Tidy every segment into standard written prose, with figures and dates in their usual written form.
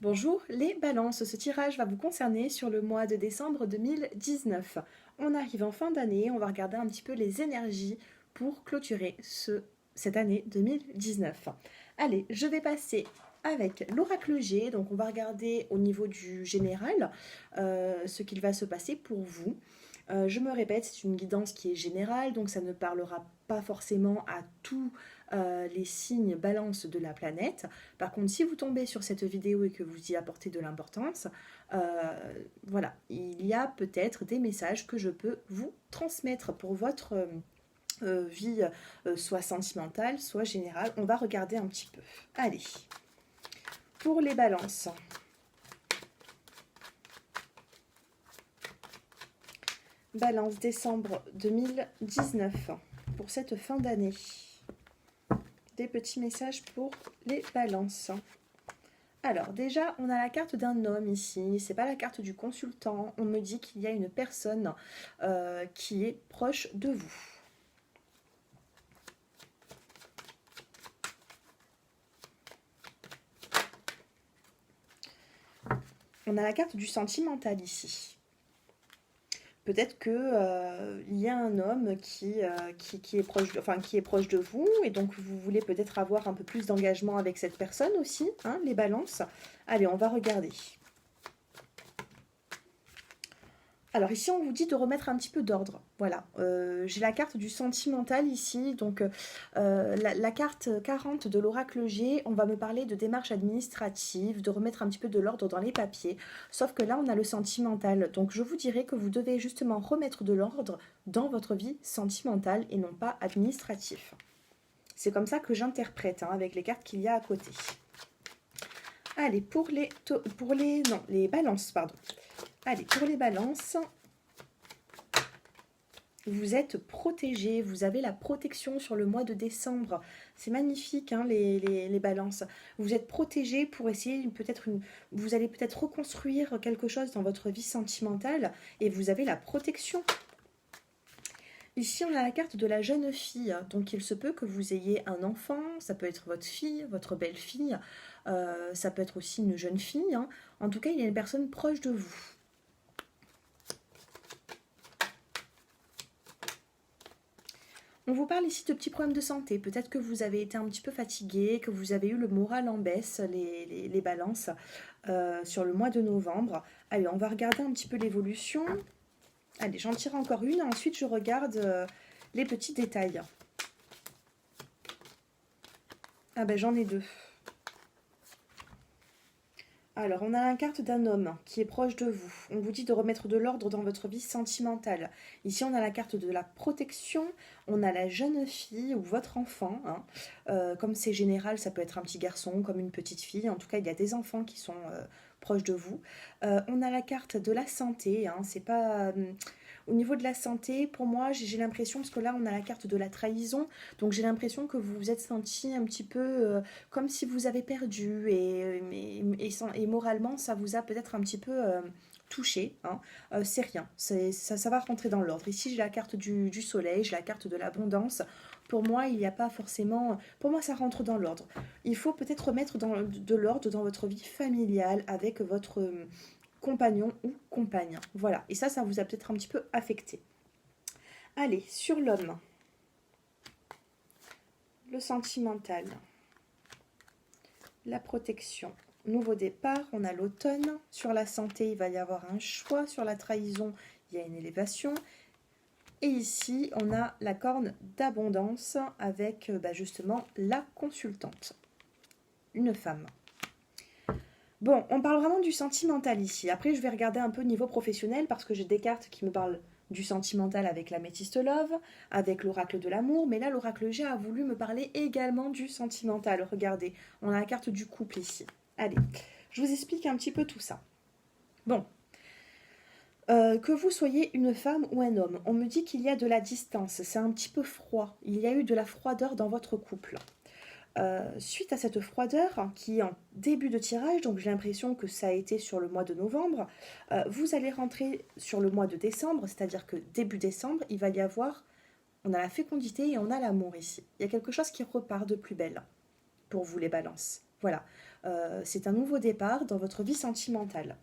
Bonjour les balances, ce tirage va vous concerner sur le mois de décembre 2019. On arrive en fin d'année, on va regarder un petit peu les énergies pour clôturer cette année 2019. Allez, je vais passer avec l'oracle G, donc on va regarder au niveau du général ce qu'il va se passer pour vous. Je me répète, c'est une guidance qui est générale, donc ça ne parlera pas forcément à tous les signes balance de la planète. Par contre, si vous tombez sur cette vidéo et que vous y apportez de l'importance, voilà, il y a peut-être des messages que je peux vous transmettre pour votre vie, soit sentimentale, soit générale. On va regarder un petit peu. Allez, pour les balances. Balance décembre 2019 pour cette fin d'année. Des petits messages pour les balances. Alors déjà, on a la carte d'un homme ici, c'est pas la carte du consultant. On me dit qu'il y a une personne qui est proche de vous. On a la carte du sentimental ici. Peut-être que il y a un homme qui est proche de vous, et donc vous voulez peut-être avoir un peu plus d'engagement avec cette personne aussi, hein, les balances. Allez, on va regarder. Alors ici, on vous dit de remettre un petit peu d'ordre. Voilà, j'ai la carte du sentimental ici. Donc la carte 40 de l'oracle G, on va me parler de démarches administratives, de remettre un petit peu de l'ordre dans les papiers. Sauf que là, on a le sentimental. Donc je vous dirais que vous devez justement remettre de l'ordre dans votre vie sentimentale et non pas administratif. C'est comme ça que j'interprète, hein, avec les cartes qu'il y a à côté. Allez, les balances, pardon. Allez, pour les balances, vous êtes protégés, vous avez la protection sur le mois de décembre. C'est magnifique, hein, les balances. Vous êtes protégés pour essayer vous allez peut-être reconstruire quelque chose dans votre vie sentimentale et vous avez la protection. Ici, on a la carte de la jeune fille. Donc, il se peut que vous ayez un enfant, ça peut être votre fille, votre belle-fille, ça peut être aussi une jeune fille, hein. En tout cas, il y a une personne proche de vous. On vous parle ici de petits problèmes de santé. Peut-être que vous avez été un petit peu fatigué, que vous avez eu le moral en baisse, les balances, sur le mois de novembre. Allez, on va regarder un petit peu l'évolution. Allez, j'en tire encore une. Ensuite, je regarde les petits détails. Ah ben, j'en ai deux. Alors, on a la carte d'un homme qui est proche de vous. On vous dit de remettre de l'ordre dans votre vie sentimentale. Ici, on a la carte de la protection. On a la jeune fille ou votre enfant, hein. Comme c'est général, ça peut être un petit garçon, comme une petite fille. En tout cas, il y a des enfants qui sont proches de vous. On a la carte de la santé, hein. C'est pas... Au niveau de la santé, pour moi, j'ai l'impression, parce que là, on a la carte de la trahison, donc j'ai l'impression que vous vous êtes senti un petit peu comme si vous avez perdu, et moralement, ça vous a peut-être un petit peu touché, hein. C'est rien, ça va rentrer dans l'ordre. Ici, j'ai la carte du soleil, j'ai la carte de l'abondance. Pour moi, il n'y a pas forcément... Pour moi, ça rentre dans l'ordre. Il faut peut-être remettre de l'ordre dans votre vie familiale avec votre compagnon ou compagne. Voilà, et ça vous a peut-être un petit peu affecté. Allez, sur l'homme. Le sentimental. La protection. Nouveau départ, on a l'automne. Sur la santé, il va y avoir un choix. Sur la trahison, il y a une élévation. Et ici, on a la corne d'abondance avec justement la consultante. Une femme. Bon, on parle vraiment du sentimental ici. Après, je vais regarder un peu niveau professionnel parce que j'ai des cartes qui me parlent du sentimental avec l'améthyste love, avec l'oracle de l'amour. Mais là, l'oracle G a voulu me parler également du sentimental. Regardez, on a la carte du couple ici. Allez, je vous explique un petit peu tout ça. Bon, que vous soyez une femme ou un homme, on me dit qu'il y a de la distance. C'est un petit peu froid. Il y a eu de la froideur dans votre couple. Suite à cette froideur qui est en début de tirage, donc j'ai l'impression que ça a été sur le mois de novembre, vous allez rentrer sur le mois de décembre, c'est-à-dire que début décembre, il va y avoir, on a la fécondité et on a l'amour ici. Il y a quelque chose qui repart de plus belle pour vous les balances. Voilà, C'est un nouveau départ dans votre vie sentimentale.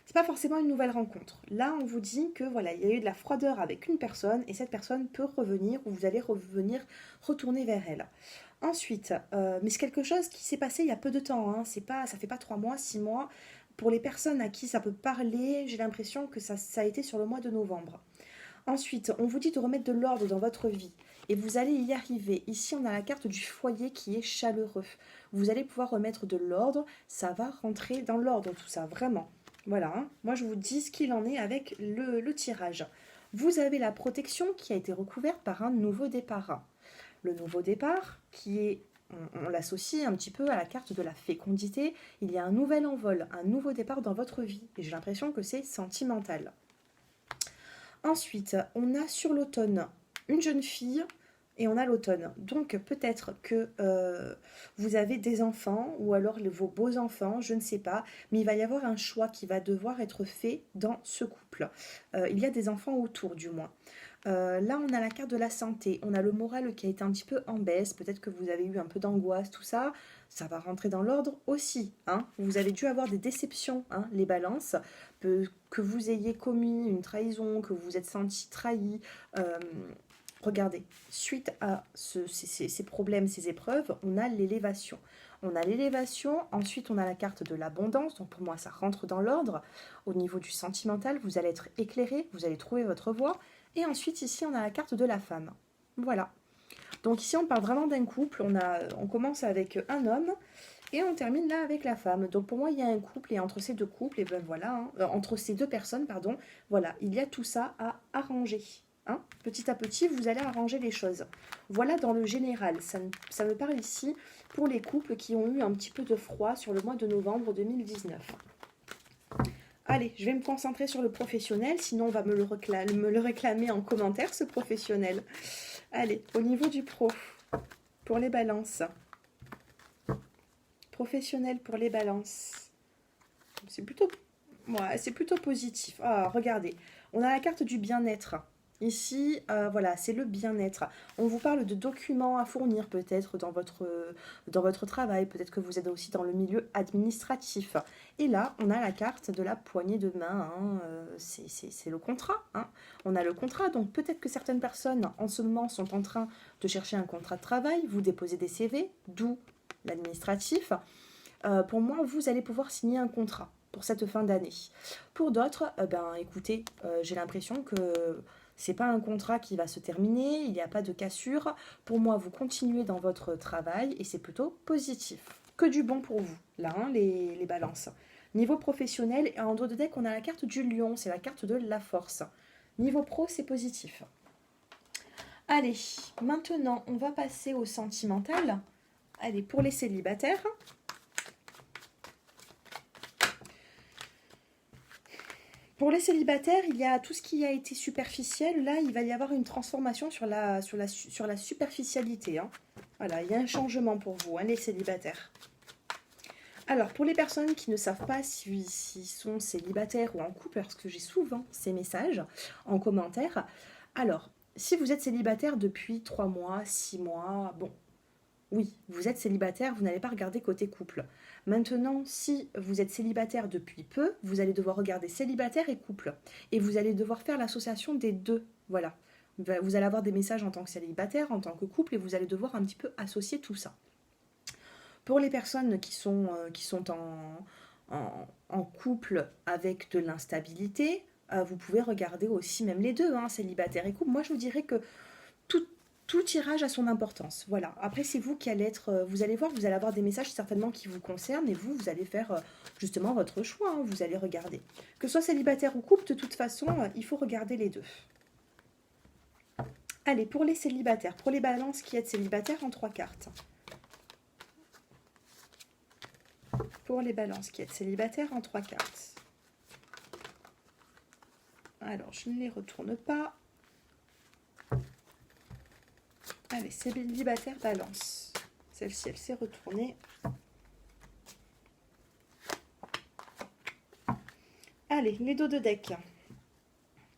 C'est pas forcément une nouvelle rencontre. Là, on vous dit que voilà, il y a eu de la froideur avec une personne et cette personne peut revenir ou vous allez retourner vers elle. Ensuite, mais c'est quelque chose qui s'est passé il y a peu de temps. Hein. Ça fait pas 3 mois, 6 mois. Pour les personnes à qui ça peut parler, j'ai l'impression que ça a été sur le mois de novembre. Ensuite, on vous dit de remettre de l'ordre dans votre vie. Et vous allez y arriver. Ici, on a la carte du foyer qui est chaleureux. Vous allez pouvoir remettre de l'ordre. Ça va rentrer dans l'ordre, tout ça, vraiment. Voilà, hein. Moi je vous dis ce qu'il en est avec le tirage. Vous avez la protection qui a été recouverte par un nouveau départ. Le nouveau départ qui est, on l'associe un petit peu à la carte de la fécondité. Il y a un nouvel envol, un nouveau départ dans votre vie. Et j'ai l'impression que c'est sentimental. Ensuite, on a sur l'automne une jeune fille et on a l'automne. Donc peut-être que vous avez des enfants ou alors vos beaux-enfants, je ne sais pas, mais il va y avoir un choix qui va devoir être fait dans ce couple. Il y a des enfants autour du moins. Là, on a la carte de la santé, on a le moral qui a été un petit peu en baisse, peut-être que vous avez eu un peu d'angoisse, tout ça, ça va rentrer dans l'ordre aussi. Hein. Vous avez dû avoir des déceptions, hein, les balances, que vous ayez commis une trahison, que vous vous êtes senti trahi. Regardez, suite à ces problèmes, ces épreuves, on a l'élévation. On a l'élévation, ensuite on a la carte de l'abondance, donc pour moi ça rentre dans l'ordre. Au niveau du sentimental, vous allez être éclairé, vous allez trouver votre voie. Et ensuite ici on a la carte de la femme. Voilà. Donc ici on parle vraiment d'un couple, on commence avec un homme et on termine là avec la femme. Donc pour moi il y a un couple et entre ces deux couples, et ben voilà, hein, entre ces deux personnes, pardon, voilà, il y a tout ça à arranger. Hein, petit à petit, vous allez arranger les choses. Voilà dans le général. Ça me parle ici pour les couples qui ont eu un petit peu de froid sur le mois de novembre 2019. Allez, je vais me concentrer sur le professionnel, sinon on va me le réclamer en commentaire, ce professionnel. Allez, au niveau du pro, pour les balances. Professionnel pour les balances. C'est plutôt positif. Ah, regardez, on a la carte du bien-être. Ici, voilà, c'est le bien-être. On vous parle de documents à fournir peut-être dans votre travail. Peut-être que vous êtes aussi dans le milieu administratif. Et là, on a la carte de la poignée de main. Hein, c'est le contrat. Hein. On a le contrat. Donc peut-être que certaines personnes en ce moment sont en train de chercher un contrat de travail. Vous déposez des CV, d'où l'administratif. Pour moi, vous allez pouvoir signer un contrat pour cette fin d'année. Pour d'autres, écoutez, j'ai l'impression que c'est pas un contrat qui va se terminer, il n'y a pas de cassure. Pour moi, vous continuez dans votre travail et c'est plutôt positif. Que du bon pour vous, là, hein, les balances. Niveau professionnel, et en dos de deck, on a la carte du lion, c'est la carte de la force. Niveau pro, c'est positif. Allez, maintenant, on va passer au sentimental. Allez, pour les célibataires. Pour les célibataires, il y a tout ce qui a été superficiel. Là, il va y avoir une transformation sur la superficialité. Hein. Voilà, il y a un changement pour vous, hein, les célibataires. Alors, pour les personnes qui ne savent pas s'ils sont célibataires ou en couple, parce que j'ai souvent ces messages en commentaire. Alors, si vous êtes célibataire depuis 3 mois, 6 mois, bon, oui, vous êtes célibataire, vous n'allez pas regarder côté couple. Maintenant, si vous êtes célibataire depuis peu, vous allez devoir regarder célibataire et couple. Et vous allez devoir faire l'association des deux. Voilà. Vous allez avoir des messages en tant que célibataire, en tant que couple, et vous allez devoir un petit peu associer tout ça. Pour les personnes qui sont en couple avec de l'instabilité, vous pouvez regarder aussi même les deux, hein, célibataire et couple. Moi, je vous dirais que tout tirage a son importance. Voilà. Après, c'est vous qui allez être... vous allez voir, vous allez avoir des messages certainement qui vous concernent et vous allez faire justement votre choix. Hein, vous allez regarder. Que ce soit célibataire ou couple, de toute façon, il faut regarder les deux. Allez, pour les célibataires, pour les balances qui êtes célibataires en 3 cartes. Pour les balances qui êtes célibataires en 3 cartes. Alors, je ne les retourne pas. Allez, célibataire balance. Celle-ci, elle s'est retournée. Allez, les dos de deck.